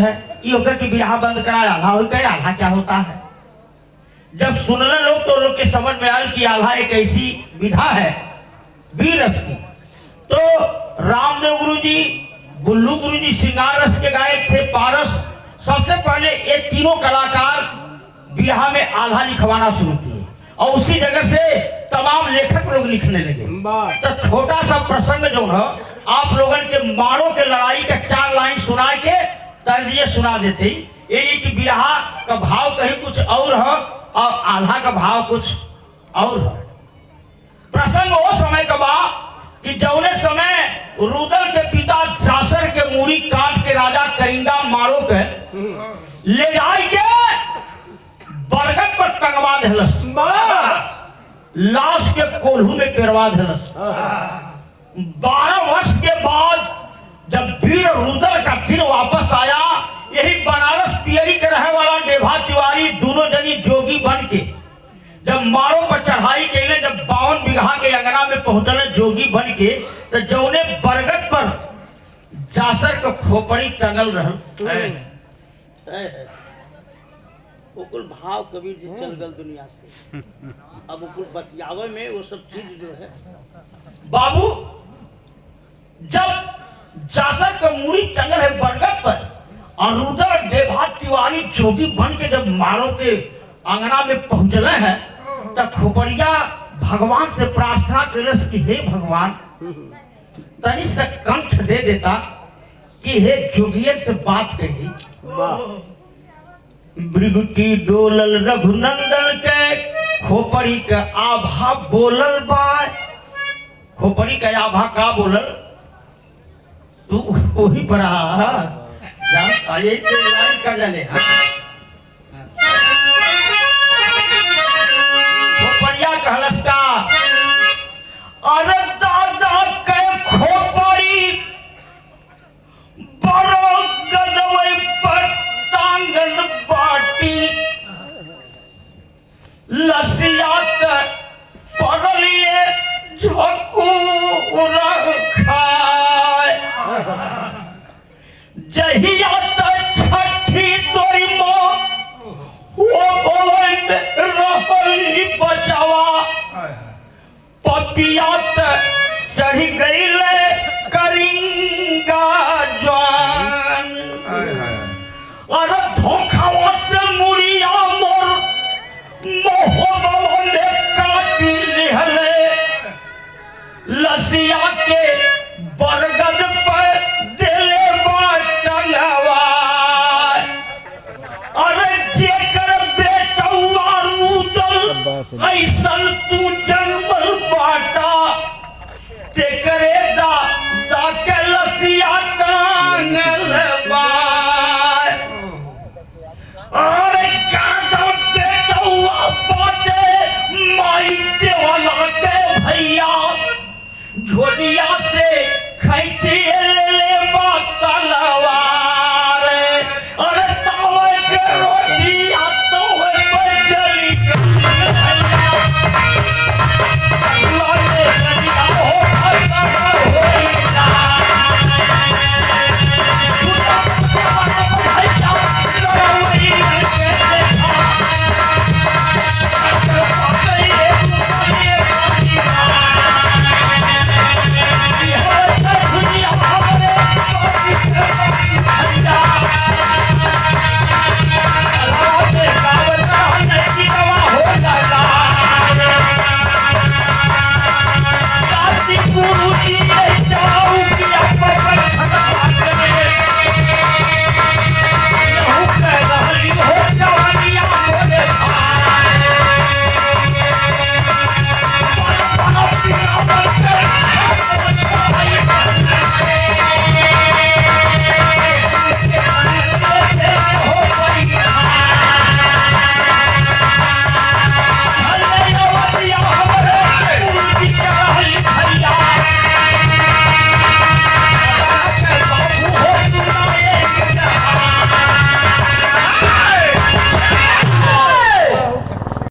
है ये होकर कि बियाह बंद कराया आल्हा हो गया। आल्हा क्या होता है? जब सुनने लोग तो लोग के समझ में आया कि आल्हा एक ऐसी विधा है वीर रस की। तो रामदेव गुरु जी, बुल्लू गुरु जी श्रृंगार रस के गायक थे, पारस। सबसे पहले ये तीनों कलाकार बियाह में आल्हा लिखवाना शुरू किए और उसी जगह से तमाम लेखक लोग लिखने लगे। तो छोटा सा प्रसंग जो है आप लोगन के मारो के लड़ाई का 4 लाइन सुना के तर्ज सुना देते। ये कि बियाह का भाव कहीं कुछ और है और आल्हा का भाव कुछ और है। प्रसंग वो समय का बा कि जौने समय रुदल के पिता जासर के मूड़ी काट के राजा करिंदा मारो के ले जाए के बरगद पर टंगवा देलस, लाश के कोल्हू में पेरवा देलस। 12 वर्ष के बाद जब वीर रुदल का फिर वापस आया, यही बनारस पियरी के रहे वाला देभा तिवारी दोनों जनी जोगी बन के जब मारो पर चढ़ाई के लिए जब 52 बीघा के अंगना में पहुंचल जोगी बन के, तो जौने बरगद पर जासर के खोपड़ी टंगल रहल। उकुल भाव कबीर जी चल गल दुनिया से। अब उकुल बतियावे में वो सब चीज जो है बाबू, जब जासर का मूड़ी टंगल है बरगद पर और रुदल देभा तिवारी जोगी बन के जब मारो के अंगना में पहुंचले हैं, तब खोपड़िया भगवान से प्रार्थना करस कि हे भगवान तनी से कंठ दे देता कि हे जोगिये से बात कही। ब्रिगुटी डोलल रघुनंदन के खोपड़ी के आभा बोलल बा। खोपड़ी के आभा का बोलल? तू वही बड़ा आइए लाइन कर जाने खोपड़िया कहलस का, अरे दादा के खोपड़ी बड़ो गदवई पर टांगल बाटी लसियात पड़लिए झोंकू रखाए। जहिया छठी तोरी माँ वो बोलन रहली बचावा, पपिया चढ़ी गई ले करिंगा जवान। अरे धोखावा से मुड़िया मोर मोहबा ने काटी लिहले लसिया के बरगद पर दिले टंगवा। अरे जेकर बेटवा रुदल ऐसन